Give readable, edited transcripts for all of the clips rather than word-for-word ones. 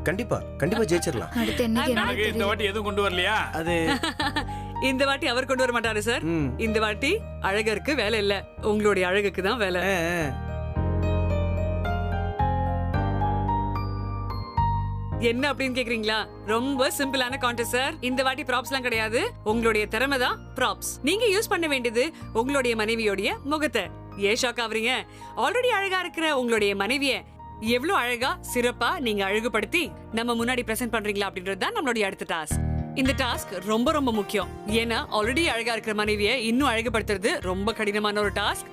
கண்டிப்பா கண்டிப்பா ஜெயிச்சிடலாம். அடுத்து என்னைக்கு இந்த வாட்டி எதுவும் கொண்டு வரலையா? அது இந்த வாட்டி அவர் கொண்டு வர மாட்டாரு சார். இந்த வாட்டி அழகருக்கு வேலை இல்ல, உங்களுடைய அழகுக்கு தான் வேலை. என்ன அப்படின்னு கேக்குறீங்களா? ரொம்ப சிம்பிளான கான்டெஸ்ட் சார். இந்த வாட்டி ப்ராப்ஸ்லாம் கிடையாது, உங்களுடைய திறமை தான் ப்ராப்ஸ். நீங்க யூஸ் பண்ண வேண்டியது உங்களுடைய மனைவியோடைய முகத்தை. ஏன் ஷாக் ஆவறீங்க? ஆல்ரெடி அழகா இருக்கிற உங்களுடைய மனைவிய எவ்வளவு அழகா சிறப்பா நீங்க அழகுபடுத்தி நம்ம முன்னாடி பிரசன்ட் பண்றீங்களா அப்படின்றது தான் நம்மளுடைய அடுத்த டாஸ்க். இந்த டாஸ்க் ரொம்ப ரொம்ப முக்கியம். ஏன்னா ஆல்ரெடி அழகா இருக்கிற மனைவியை இன்னும் அழகுபடுத்துறது ரொம்ப கடினமான ஒரு டாஸ்க்.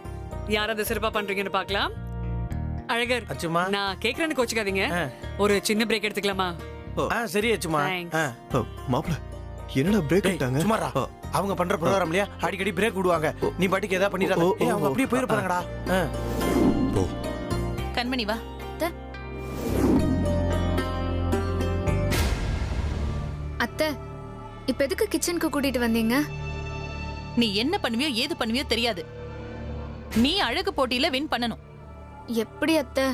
யார் அதை சிறப்பா பண்றீங்கன்னு பார்க்கலாம். அழகர், நான் கேக்குறேன்னு கோச்சுக்காதீங்க, ஒரு சின்ன பிரேக் எடுத்துக்கலாமா? சரி அச்சுமா. மாப்ள என்னடா பிரேக் விட்டாங்க? சுமாரா அவங்க பண்ற ப்ரோகிராம் இல்லையா, அடிக்கடி பிரேக் விடுவாங்க. நீ பாட்டுக்கு ஏதாவது பண்ணிடாத. அவங்க அப்படியே போயிருப்பாங்கடா. கண்மணி வா. அத்தை, இப்ப எதுக்கு கிச்சனுக்கு கூட்டிட்டு வந்தீங்க? நீ என்ன பண்ணுவியோ ஏது பண்ணுவியோ தெரியாது. நீ அழகு போட்டியில வின் பண்ணணும். எப்படி அத்தை?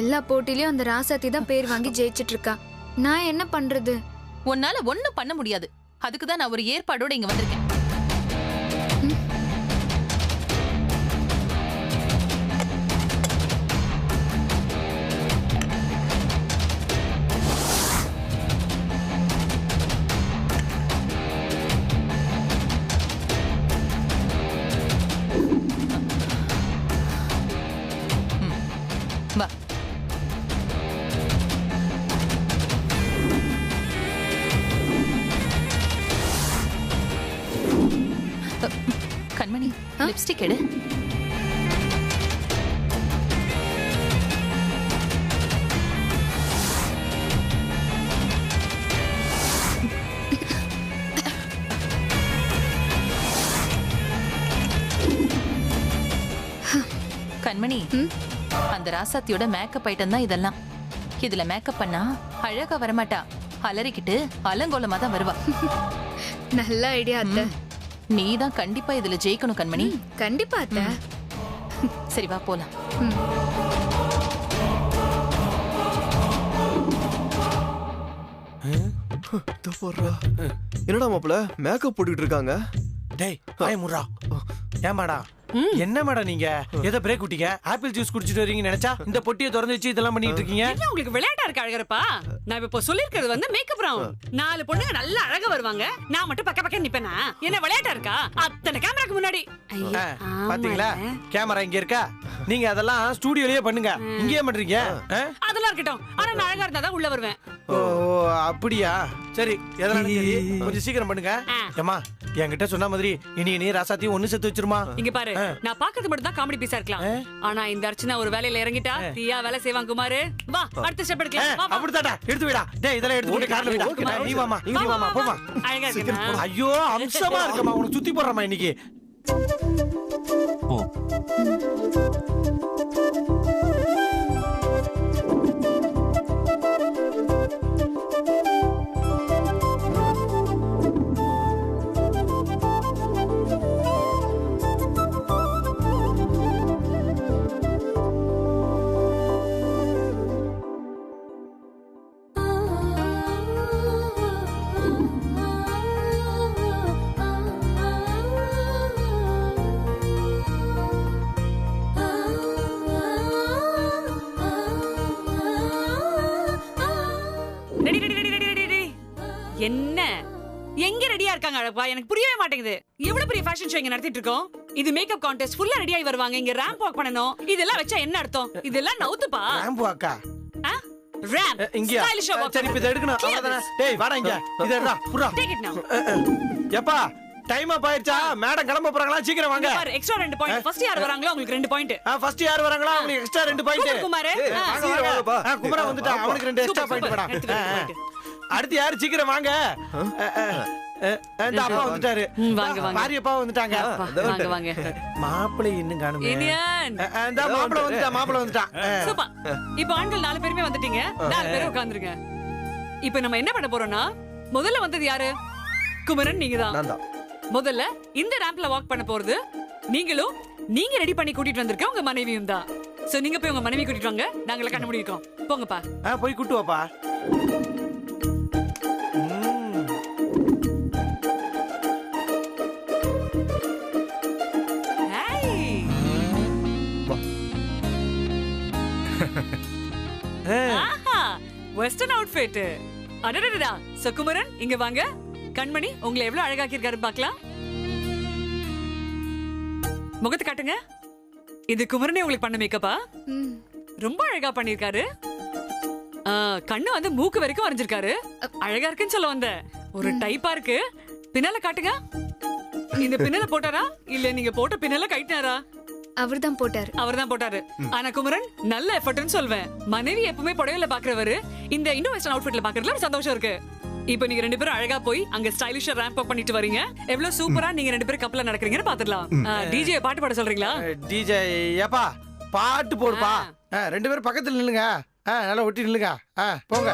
எல்லா போட்டிலயும் அந்த ராசாத்தி தான் பேர் வாங்கி ஜெயிச்சிட்டு இருக்கா. நான் என்ன பண்றது? உன்னால ஒண்ணும் பண்ண முடியாது. அதுக்குதான் நான் ஒரு ஏற்பாடோட இங்க வந்திருக்கேன். வா. கண்மணி, லிப்ஸ்டிக் எடு. கண்மணி, அந்த ராசாத்தியோட மேக்கப் ஐட்டம் தான் இதெல்லாம். இதுல மேக்கப் பண்ணா அழகா வரமாட்டா, அலறிக்கிட்டு அலங்கோலமா தான் வருவா. நல்ல ஐடியா அத்தை. நீ தான் கண்டிப்பா இதுல ஜெயிக்கணும் கண்மணி. கண்டிப்பா அத்தை. சரி வா போலாம். என்னடா மாப்ள மேக்கப் போட்டுட்டு இருக்காங்க? டேய் ஹாய் முரா. ஏமாடா என்ன மேடம் நீங்க எதை பிரேக் விட்டீங்க? ஆப்பிள் ஜூஸ் குடிச்சிட்டு வரீங்கன்னு நினைச்சா இந்த பொட்டியை திறந்து வச்சு இதெல்லாம் பண்ணிட்டு இருக்கீங்க. என்ன உங்களுக்கு விளையாட்டா இருக்கு அழகரப்பா? நான் இப்ப சொல்லிருக்கிறது வந்து மேக்கப் ரவுண்ட். 4 பொண்ணுங்க நல்ல அழகா வருவாங்க, நான் மட்டும் பக்க பக்க நிப்பேனா? என்ன விளையாட்டா இருக்கா? அத்தனை கேமராக்கு முன்னாடி. பாத்தீங்களா கேமரா இங்க இருக்கா? நீங்க அதெல்லாம் ஸ்டுடியோலயே பண்ணுங்க, இங்கேயே பண்றீங்க. அதெல்லாம் இருக்கட்டும், ஆனா நான் அழகா இருந்தா தான் உள்ள வருவேன். ஓ அப்படியா? சரி எதனால கொஞ்சம் சீக்கிரம் பண்ணுங்க. ஏமா என்கிட்ட சொன்ன மாதிரி இனி ராசாத்தையும் ஒண்ணு சேர்த்து வச்சிருமா. இங்க பாரு, நான் பாக்கிறது மட்டும் தான் காமெடி பீஸா இருக்கலாம், ஆனா இந்த அர்ச்சனா ஒரு வேலையில இறங்கிட்டா தீயா வேலை செய்வாங்க. குமாரு வா, அடுத்த ஸ்டெப் எடுக்கலாம். அப்படிதாடா, எடுத்து விடா. டேய் இதெல்லாம் எடுத்து போட்டு கார்ல விடா. நீ வாமா, நீ வாமா, போமா. அழகா இருக்கா? ஐயோ அம்சமா இருக்கமா, உனக்கு சுத்தி போடுறமா இன்னைக்கு. என்ன எங்க ரெடியா இருக்காங்க அழகா? எனக்கு புரியவே மாட்டேங்குது. எவ்வளவு பெரிய ஃபேஷன் ஷோ இங்க நடத்திட்டு இருக்கோம். இது மேக்கப் கான்டெஸ்ட், ஃபுல்லா ரெடி ஆயி வருவாங்க. இங்க ரேம்ப் வாக் பண்ணனும். இதெல்லாம் வெச்சா என்ன அர்த்தம்? இதெல்லாம் நவுத்துப்பா. ரேம்ப் வாக்கா? ரேம்ப் இங்க ஸ்டைலிஷ் ஷோ வாக். சரி இப்ப இத எடுக்கணும் அவ்வளவுதானே. டேய் வாடா இங்க. இத எடுடா புரா. டேக் இட் நவ. எப்பா டைம் அப் ஆயிடுச்சா? மேடம் கிளம்ப போறாங்களா? சீக்கிரம் வாங்க. பாரு எக்ஸ்ட்ரா 2 பாயிண்ட். ஃபர்ஸ்ட் யார் வராங்களோ அவங்களுக்கு 2 பாயிண்ட். ஃபர்ஸ்ட் யார் வராங்களோ அவங்களுக்கு எக்ஸ்ட்ரா 2 பாயிண்ட். குமார் குமாரா வந்துட்டா, அவனுக்கு 2 எக்ஸ்ட்ரா பாயிண்ட் போடா. அடுத்து யார்? சீக்கிரம் வாங்க. அந்த அப்பா வந்துட்டாரு. வாங்க வாங்க. பாரியப்பா வந்துட்டாங்க. வாங்க வாங்க. மாப்பிளை இன்னும் காணுமே. இனியன் அந்த மாப்பிளை வந்துட்டான். சூப்பர். இப்போ ஆண்கள் 4 பேருமே வந்துட்டீங்க. 4 பேரும் உட்கார்ந்துருங்க. இப்போ நம்ம என்ன பண்ண போறோம்னா, முதல்ல வந்தது யாரு? குமரன் நீங்க தான். நான் தான். முதல்ல இந்த ரேம்ப்ல வாக் பண்ண போறது நீங்களும், நீங்க ரெடி பண்ணி கூட்டிட்டு வந்திருக்க உங்க மனைவியும் தான். சோ நீங்க போய் உங்க மனைவி கூட்டிட்டு வாங்க, நாங்கள கண்டுபிடிக்கோம். போங்கப்பா. போய் கூட்டு வாப்பா. Western outfit. அடடடடா. சுகுமரன் இங்க வாங்க. கண்மணி உங்களை எவ்வளவு அழகாக்கி இருக்காரு பார்க்கலாம். முகத்தை காட்டுங்க. இது குமரனே உங்களுக்கு பண்ண மேக்கப்பா. ரொம்ப அழகா பண்ணிருக்காரு. கண்ணு வந்து மூக்கு வரைக்கும் வரைஞ்சிருக்காரு. அழகா இருக்குன்னு சொல்ல வந்த. ஒரு டைப்பா இருக்கு. பின்னால காட்டுங்க. இந்த பின்னால போட்டாரா இல்ல நீங்க போட்ட பின்னால கைட்டினாரா? அவர்தான் போட்டாரு. ஆனா குமரன் நல்ல எஃபர்ட்னு சொல்வேன். மனைவி எப்பவுமே புடவையில பாக்குறவரு இந்த இண்டோ வெஸ்டர்ன் அவுட்ஃபிட்ல பாக்குறதுல ஒரு சந்தோஷம் இருக்கு. இப்போ நீங்க ரெண்டு பேரும் அழகா போய் அங்க ஸ்டைலிஷா ரேம்ப் அப் பண்ணிட்டு வரீங்க. எவ்வளவு சூப்பரா நீங்க ரெண்டு பேரும் கப்பல்ல நடக்கிறீங்கன்னு பாத்துடலாம். டிஜே பாட்டு பாட சொல்றீங்களா? டிஜே ஏப்பா பாட்டு போடுப்பா. ரெண்டு பேரும் பக்கத்துல நில்லுங்க. நல்லா ஒட்டி நில்லுங்க. போங்க.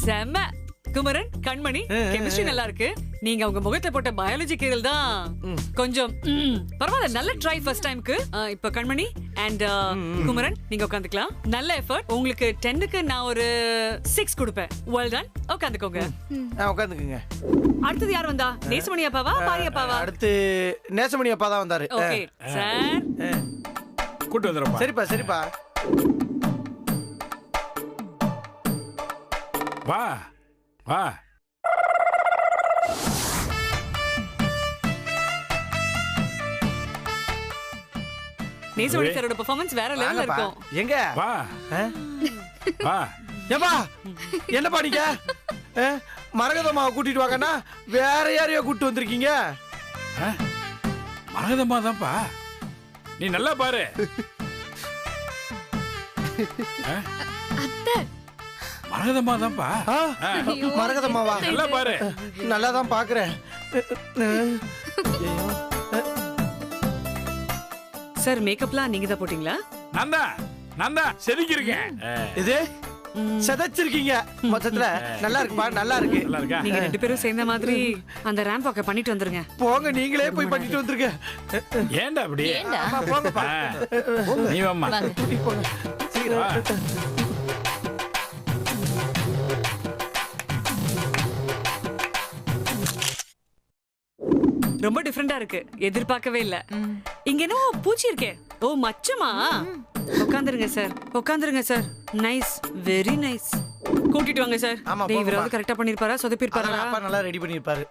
செம்ம. குமரன் கண்மணி கெமிஸ்ட்ரி நல்லா இருக்கு. நீங்க உங்க முகத்தை போட்ட பயாலஜி கீரல் தான் கொஞ்சம் பரவாயில்ல. நல்ல ட்ரை ஃபர்ஸ்ட் டைம்க்கு. இப்ப கண்மணி அண்ட் குமரன் நீங்க உட்காந்துக்கலாம். நல்ல எஃபர்ட். உங்களுக்கு 10க்கு நான் ஒரு 6 கொடுப்பேன். Well done. உட்காந்துக்கோங்க. உட்காந்துக்குங்க. அடுத்தது யார் வந்தா? நேசமணி அப்பாவா பாரி அப்பாவா? அடுத்து நேசமணி அப்பா தான் வந்தாரு. ஓகே சார் கூட்டி வந்துறப்பா. சரிப்பா சரிப்பா. வா வா. நேசமணி சாரோட பெர்ஃபார்மன்ஸ் வேற லெவல்ல இருக்கும். எங்க வா வா. ஏப்பா என்னப்பா நீங்க மரகதம்மாவை கூட்டிட்டு வாங்கன்னா வேற யாரையோ கூட்டிட்டு வந்திருக்கீங்க? மரகதம்மா தான்ப்பா. நீ நல்லா பாரு. அத்தை மரகதம்மா தான்ப்பா. மரகதம்மாவா? நல்லா பாரு. நல்லா தான் பாக்குறேன். சார் மேக்கப்லாம் நீங்க தான் போட்டீங்களா? நான் தான் செதுக்கியிருக்கேன். இது செதச்சிருக்கீங்க. மொத்தத்துல நல்லா இருக்குப்பா. நல்லா இருக்கு. நல்லா இருக்கா? நீங்க ரெண்டு பேரும் சேர்ந்த மாதிரி அந்த ரேம்ப் வாக்க பண்ணிட்டு வந்துருங்க. போங்க நீங்களே போய் பண்ணிட்டு வந்துருங்க. ஏன்டா அப்படி? ஆமா, போங்கப்பா. நீ வாம்மா. கூட்டிட்டு போங்க. வா. ரொம்ப டிஃபரெண்டா இருக்கு. எதிர்பார்க்கவே இல்ல. இங்க என்னவோ பூச்சி இருக்கே. ஓ மச்சமா. உட்காந்துருங்க சார். உட்காந்துருங்க சார். நைஸ். Very nice. கூட்டிட்டு வாங்க சார். ஆமா, டேய் போங்கப்பா. இவராவது கரெக்டா பண்ணிருப்பாரா சொதப்பிருப்பாரா? அப்பா நல்லா ரெடி பண்ணிருப்பாரு.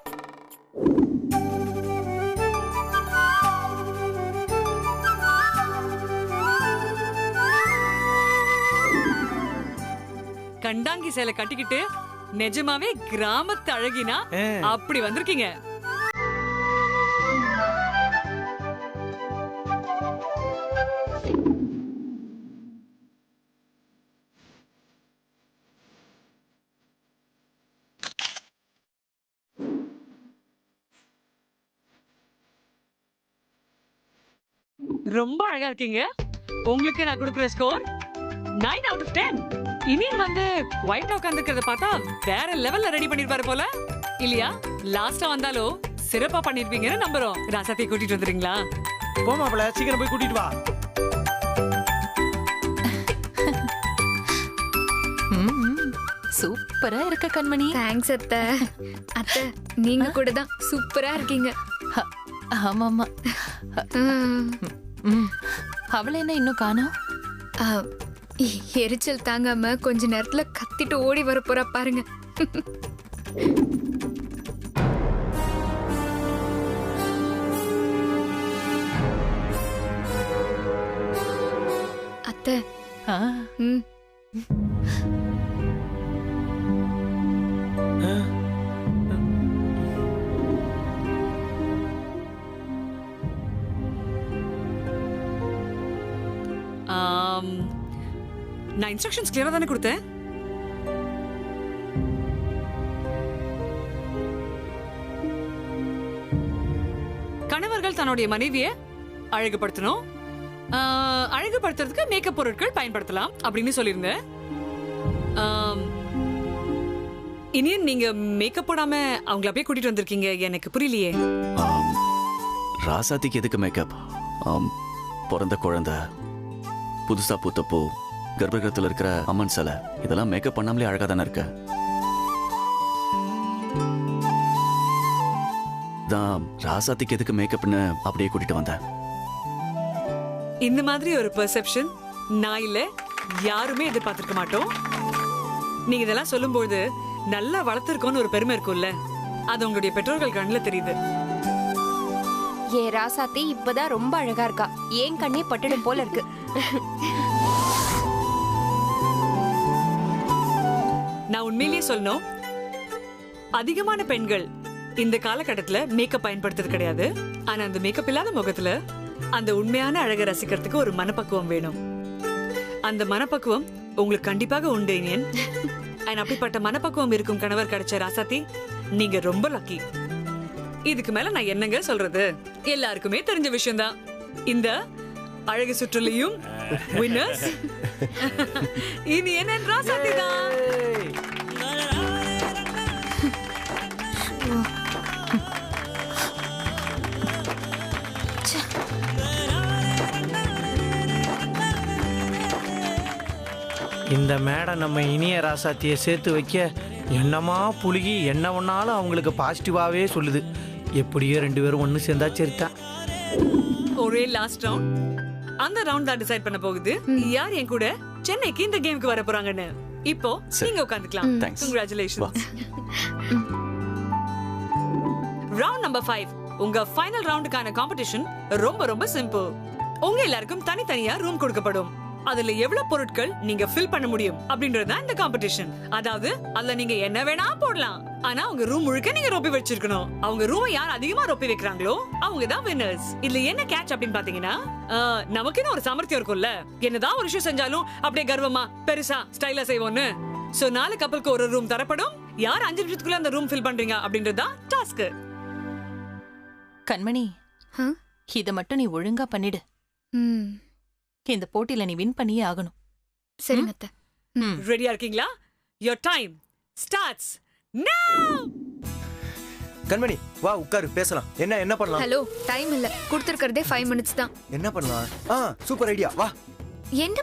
கண்டாங்கி சேலை கட்டிக்கிட்டு நிஜமாவே கிராமத்து அழகினா அப்படி வந்திருக்கீங்க. ரொம்ப அழகா இருக்கீங்க. உங்களுக்கு நான் கொடுக்குற ஸ்கோர் 9 out of 10. இனியும் வந்து ஒயிட் உட்காந்துக்கிறத பார்த்தா வேற லெவல்ல ரெடி பண்ணிருப்பாரு போல இல்லையா? லாஸ்டா வந்தாலும் சிறப்பா பண்ணிருப்பீங்கன்னு நம்புறோம். ராசாத்தி கூட்டிட்டு வந்துறீங்களா? போமாப்ல சீக்கிரம் போய் கூட்டிட்டு வா. சூப்பரா இருக்க கண்மணி. தேங்க்ஸ் அத்தை. அத்தை நீங்க கூட தான் சூப்பரா இருக்கீங்க. ஆமாமா. அவளை என்ன இன்னும் காணோம்? எரிச்சல் தாங்காம கொஞ்ச நேரத்துல கத்திட்டு ஓடி வர போறா பாருங்க. அத்தை. நான் இன்ஸ்ட்ரக்ஷன்ஸ் கிளியரா தானே கொடுத்தேன்? கணவர்கள் தன்னுடைய மனைவியை அழகுபடுத்தணும். அழகுபடுத்துறதுக்கு மேக்கப் பொருட்கள் பயன்படுத்தலாம் அப்படின்னு சொல்லியிருந்தேன். இனியன் நீங்க மேக்கப் போடாம அவங்கள அப்படியே கூட்டிட்டு வந்திருக்கீங்க, எனக்கு புரியலையே. ராசாத்திக்கு எதுக்கு மேக்கப்? பிறந்த குழந்தை, புதுசா பூத்த பூ, கர்ப்பகிரகத்தில் இருக்கிற அம்மன் சிலை, இதெல்லாம் மேக்கப் பண்ணாமலே அழகா தானே இருக்க. தான் ராசாத்திக்கு எதுக்கு மேக்கப்னு அப்படியே கூட்டிட்டு வந்தேன். இந்த மாதிரி ஒரு பெர்செப்ஷன் நான் இல்ல யாருமே எதிர்பார்த்திருக்க மாட்டோம். நீங்க இதெல்லாம் சொல்லும்போது நல்லா வளர்த்திருக்கோன்னு ஒரு பெருமை இருக்கும்ல, அது உங்களுடைய பெற்றோர்கள் கண்ணில் தெரியுது. ஏ ராசாத்தி இப்பதான் ரொம்ப அழகா இருக்கா, ஏன் கண்ணே பட்டுடும் போல இருக்கு. நான் உண்மையிலேயே சொல்லணும், அதிகமான பெண்கள் இந்த காலகட்டத்துல மேக்கப் பயன்படுத்துறது கிடையாது. ஆனா அந்த மேக்கப் இல்லாத முகத்துல அந்த உண்மையான அழகை ரசிக்கிறதுக்கு ஒரு மனப்பக்குவம் வேணும். அந்த மனப்பக்குவம் உங்களுக்கு கண்டிப்பாக உண்டு இனியன். அப்படிப்பட்ட மனப்பக்குவம் இருக்கும் கணவர் கிடைச்ச ராசாத்தி, நீங்க ரொம்ப லக்கி. இதுக்கு மேல நான் என்னங்க சொல்றது, எல்லாருக்குமே தெரிஞ்ச விஷயம்தான். இந்த அழகு சுற்றுலையும் வின்னர்ஸ் இனியன் ராசாத்தி தான். இந்த மேடம் நம்ம இனிய ராசாத்தியை சேர்த்து வைக்க என்னமா புழுகி என்ன ஒன்னாலும் அவங்களுக்கு பாசிட்டிவாவே சொல்லுது. எப்படியோ 2 பேரும் ஒன்று சேர்ந்தா சரிதான். ஒரே லாஸ்ட் ரவுண்ட். அந்த ரவுண்ட் தான் டிசைட் பண்ண போகுது யார் என் கூட சென்னைக்கு இந்த கேமுக்கு வர போறாங்கன்னு. இப்போ நீங்க உட்காந்துக்கலாம். கங்க்ராச்சுலேஷன்ஸ். Round number 5. உங்க ஃபைனல் ரவுண்டுக்கான காம்படிஷன் ரொம்ப ரொம்ப சிம்பிள். உங்க எல்லாருக்கும் தனித்தனியா ரூம் கொடுக்கப்படும். அதுல எவ்வளவு பொருட்கள் நீங்க ஃபில் பண்ண முடியும் அப்படின்றதுதான் இந்த காம்படிஷன். அதாவது அதுல நீங்க என்ன வேணா போடலாம், ஆனா உங்க ரூம் முழுக்க நீங்க ரொப்பி வச்சிருக்கணும். அவங்க ரூமை யார் அதிகமா ரொப்பி வைக்கிறாங்களோ அவங்க தான் வின்னர்ஸ். இதுல என்ன கேட்ச் அப்படின்னு பாத்தீங்கன்னா, நமக்குன்னு ஒரு சாமர்த்தியம் இருக்கும்ல, என்னதான் ஒரு விஷயம் செஞ்சாலும் அப்படியே கர்வமா பெருசா ஸ்டைலா செய்வோம்னு. சோ 4 கப்பலுக்கு ஒரு ரூம் தரப்படும். யார் 5 நிமிஷத்துக்குள்ள அந்த ரூம் ஃபில் பண்றீங்க அப்படின்றதுதான் டாஸ்க். கண்மணி, இத மட்டும் நீ ஒழுங்கா பண்ணிடு. இந்த போட்டியில நீ வின் பண்ணியே ஆகணும். சரிங்க அத்தை. ரெடியா இருக்கீங்களா? your time starts now. கண்மணி வா உட்காரு பேசலாம். என்ன பண்ணலாம்? ஹலோ, டைம் இல்ல, கொடுத்திருக்கிறதே 5 மினிட்ஸ் தான். என்ன பண்ணலாம்? சூப்பர் ஐடியா, வா. என்ன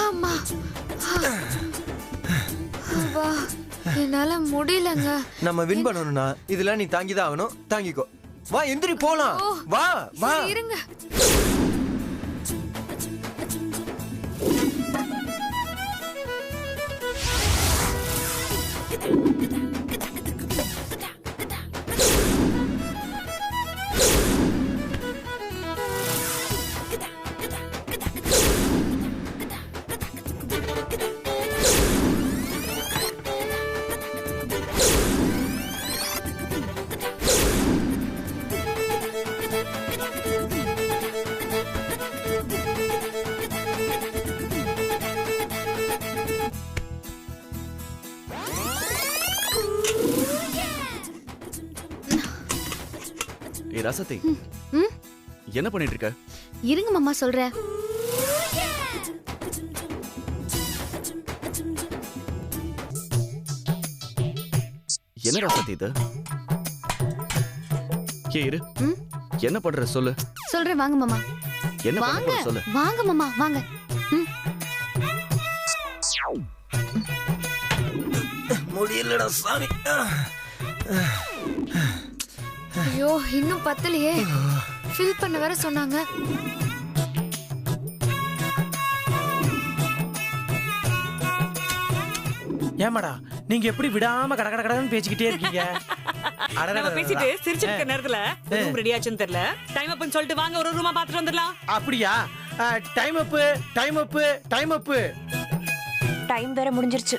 அம்மா, வா, என்னால முடியலங்க. நம்ம வின் பண்ணணும்னா இதெல்லாம் நீ தாங்கிதான் ஆகணும். தாங்கிக்கோ. வா எந்திரி போலாம். வா வா இருங்க. ராசாத்தி, என்ன பண்ணிட்டு இருக்க? இருங்க மாமா சொல்றேன். என்ன ராசாத்தி இது? இரு, என்ன பண்ற சொல்லு. சொல்றேன் வாங்க மாமா. என்ன வாங்க பண்ற சொல்லு. வாங்க மாமா வாங்க. முடியலடா சாமி. ஐயோ, இன்னும் பத்தலையே. ஃபில் பண்ண வேற சொன்னாங்க. ஏமாடா நீங்க எப்படி விடாம கட கட கடன்னு பேசிக்கிட்டே இருக்கீங்க? நம்ம பேசிட்டு சிரிச்சிட்டு இருக்க நேரத்துல ரூம் ரெடி ஆச்சுன்னு தெரியல. டைம் அப்னு சொல்லிட்டு வாங்க ஒரு ரூமா பாத்துட்டு வந்துடலாம். அப்படியா? டைம் அப் டைம் அப் டைம் அப். டைம் வேற முடிஞ்சிருச்சு.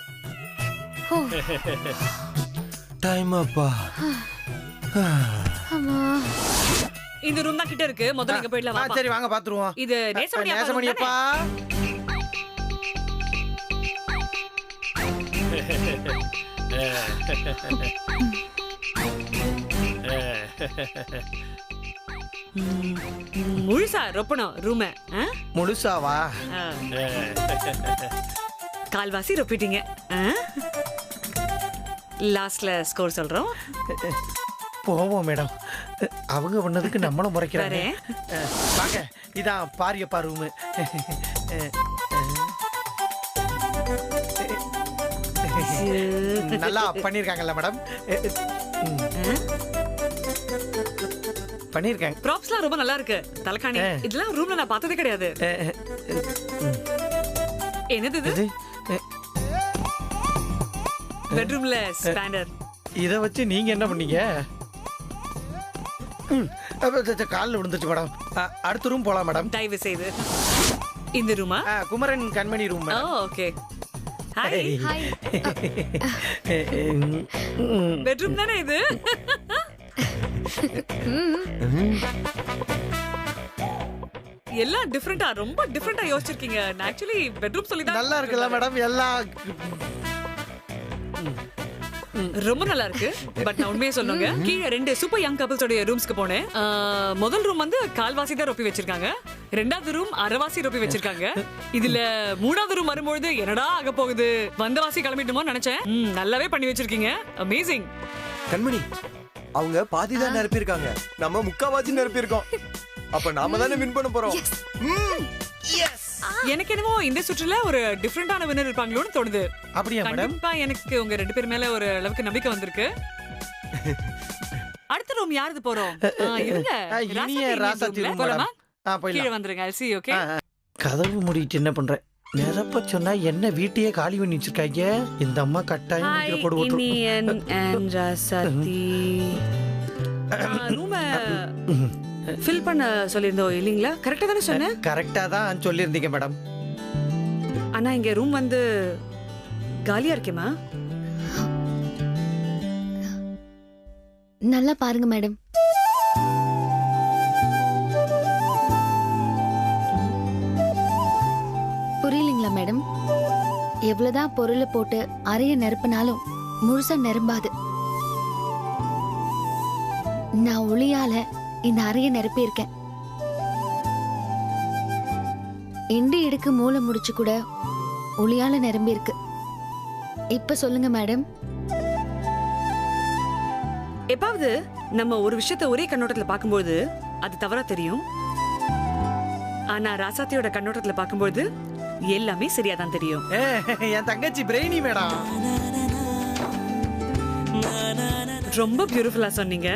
டைம் அப்பா. அம்மா, இந்த ரூம் தான் கிட்ட இருக்கு. முதல்ல இங்க போயிடலாம். வாப்பா. சரி வாங்க பாத்துருவோம். இது நேசமணி அப்பா. முழுசா ரொப்பணும் ரூம. முழுசாவா? கால்வாசி ரொப்பிட்டீங்க. லாஸ்ட்ல ஸ்கோர் சொல்றோம். போவோம் மேடம். அவங்க பண்ணதுக்கு நம்மளும் முறைக்கிறாங்க. வாங்க, இதான் பாரியப்பா ரூமு. நல்லா பண்ணிருக்காங்கல்ல மேடம்? பண்ணிருக்காங்க. ப்ராப்ஸ்லாம் ரொம்ப நல்லா இருக்கு. தலகாணி இதெல்லாம் ரூம்ல நான் பார்த்ததே கிடையாது. என்னது இது? பெட்ரூம்ல ஸ்டாண்டர். இத வச்சு நீங்க என்ன பண்ணீங்க? காலில் விழுந்துச்சு மேடம். அடுத்த ரூம் போலாம் மேடம். தயவு செய்து இந்த ரூமா? குமரன் கண்மணி ரூம். ஓகே. ஹாய். பெட்ரூம் தானே இது? எல்லாம் டிஃபரெண்டா, ரொம்ப டிஃபரெண்டா யோசிச்சிருக்கீங்க. நான் ஆக்சுவலி பெட்ரூம் சொல்லி தான். நல்லா இருக்குல்ல மேடம்? எல்லாம் ரொம்ப நல்லா இருக்கு. பட் நான் உண்மையை சொல்லுங்க, கீழே 2 சூப்பர் யங் கப்பிள்ஸோட ரூம்ஸ்க்கு போனேன். முதல் ரூம் வந்து கால்வாசி தான் ரொப்பி வச்சிருக்காங்க. 2வது ரூம் அரைவாசி ரொப்பி வச்சிருக்காங்க. இதுல 3வது ரூம் வரும்போது என்னடா ஆக போகுது, வந்தவாசி கிளம்பிட்டுமோ நினைச்சேன். நல்லாவே பண்ணி வச்சிருக்கீங்க. அமேசிங். கண்மணி, அவங்க பாதி தான் நிரப்பியிருக்காங்க, நம்ம முக்காவாசி நிரப்பியிருக்கோம். அப்ப நாம தானே வின் பண்ண போறோம். எனக்கு என்னமோ இந்த சுற்றுல ஒரு டிஃபரெண்டான வின்னர் இருப்பாங்களோன்னு தோணுது. அப்படியா மேடம்? கண்டிப்பா எனக்கு உங்க 2 பேர் மேல ஒரு அளவுக்கு நம்பிக்கை வந்திருக்கு. அடுத்த ரூம் யாரது போறோம்? இவங்க இனிய ராசாத்தி ரூம் போலாமா? மேடம். கீழே வந்துருங்க. I'll see you, okay? கதவு மூடிட்டு என்ன பண்றேன்? நிரப்ப சொன்னா என்ன வீட்டையே காலி பண்ணி வச்சிருக்காங்க. இந்த அம்மா கட்டாயம் Hi, போடு ஓட்டு. இனியன் and ராசாத்தி. ரூம ஃபில் பண்ண சொல்லிருந்தோம் இல்லீங்களா? கரெக்ட்டா தானே சொன்னேன்? கரெக்ட்டா தான் சொல்லிருந்தீங்க மேடம். ஆனா இங்க ரூம் வந்து காலியா இருக்கேமா? நல்லா பாருங்க மேடம். புரியலீங்களா மேடம்? எவ்வளவுதான் பொருளை போட்டு அறைய நிரப்பினாலும் முழுசா நிரம்பாது. நான் ஒளியால இந்த அறைய நிரப்பி இருக்கேன். எண்டி எடுக்கு மூளை முடிச்சு கூட ஒளியால நிரம்பி இருக்கு. இப்ப சொல்லுங்க மேடம். எப்பாவது நம்ம ஒரு விஷயத்த ஒரே கண்ணோட்டத்துல பாக்கும்போது அது தவறா தெரியும். ஆனா ராசாத்தியோட கண்ணோட்டத்துல பாக்கும்போது எல்லாமே சரியாதான் தெரியும். என் தங்கச்சி பிரெய்னி மேடம். ரொம்ப பியூட்டிஃபுல்லா சொன்னீங்க.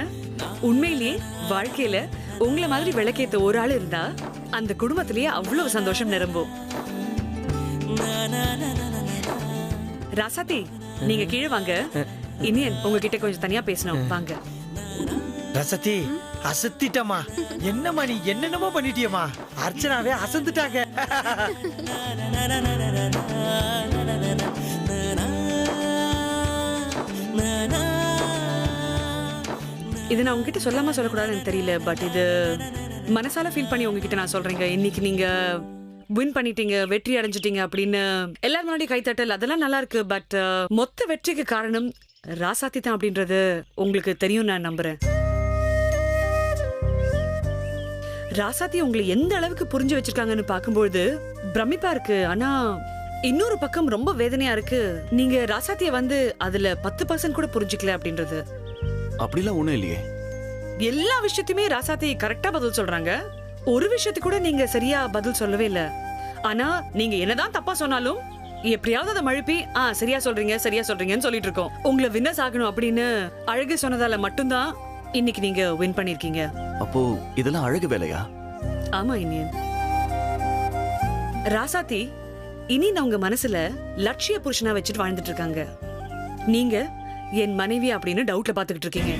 உண்மையிலேயே வாழ்க்கையில உங்களை மாதிரி விளக்கேத்த ஒரு ஆள் இருந்தா அந்த குடும்பத்திலேயே அவ்வளவு சந்தோஷம் நிரம்பும். ராசாத்தி, நீங்க கீழே வாங்க. இனியன் உங்ககிட்ட கொஞ்சம் தனியா பேசணும். வாங்க. ரசத்தி, அசத்திட்டமா. என்னம்மா நீ என்னென்னமோ பண்ணிட்டியம்மா. அர்ச்சனாவே அசந்துட்டாங்க. இது நான் உங்ககிட்ட சொல்லாம சொல்லக்கூடாதுன்னு தெரியல. பட் இது மனசால ஃபீல் பண்ணி உங்ககிட்ட நான் சொல்றேங்க. இன்னைக்கு நீங்க வின் பண்ணிட்டீங்க, வெற்றி அடைஞ்சிட்டீங்க அப்படின்னு எல்லாரும் முன்னாடி கைத்தட்டல் அதெல்லாம் நல்லா இருக்கு. பட் மொத்த வெற்றிக்கு காரணம் ராசாத்தி தான் அப்படின்றது உங்களுக்கு தெரியும் நான் நம்புறேன். ராசாத்தி உங்களை எந்த அளவுக்கு புரிஞ்சு வச்சிருக்காங்கன்னு பார்க்கும்போது பிரமிப்பா இருக்கு. ஆனா இன்னொரு பக்கம் ரொம்ப வேதனையா இருக்கு. நீங்க ராசாத்திய வந்து அதுல 10% கூட புரிஞ்சுக்கல அப்படின்றது. அப்படிலாம் ஒண்ணும் இல்லையே. எல்லா விஷயத்தையுமே ராசாத்தி கரெக்டா பதில் சொல்றாங்க. ஒரு விஷயத்துக்கு கூட நீங்க சரியா பதில் சொல்லவே இல்ல. ஆனா நீங்க என்னதான் தப்பா சொன்னாலும் எப்படியாவது அதை மழுப்பி சரியா சொல்றீங்க சரியா சொல்றீங்கன்னு சொல்லிட்டு இருக்கோம். உங்களை வின்னர்ஸ் ஆகணும் அப்படின்னு அழகு சொன்னதால மட்டும்தான் இன்னைக்கு நீங்க வின் பண்ணிருக்கீங்க. அப்போ இதெல்லாம் அழகு வேலையா? ஆமா இனியன். ராசாத்தி இனி நான் உங்க மனசுல லட்சிய புருஷனா வச்சுட்டு வாழ்ந்துட்டு இருக்காங்க. நீங்க என் மனைவி அப்படின்னு டவுட்ல பாத்துக்கிட்டு இருக்கீங்க.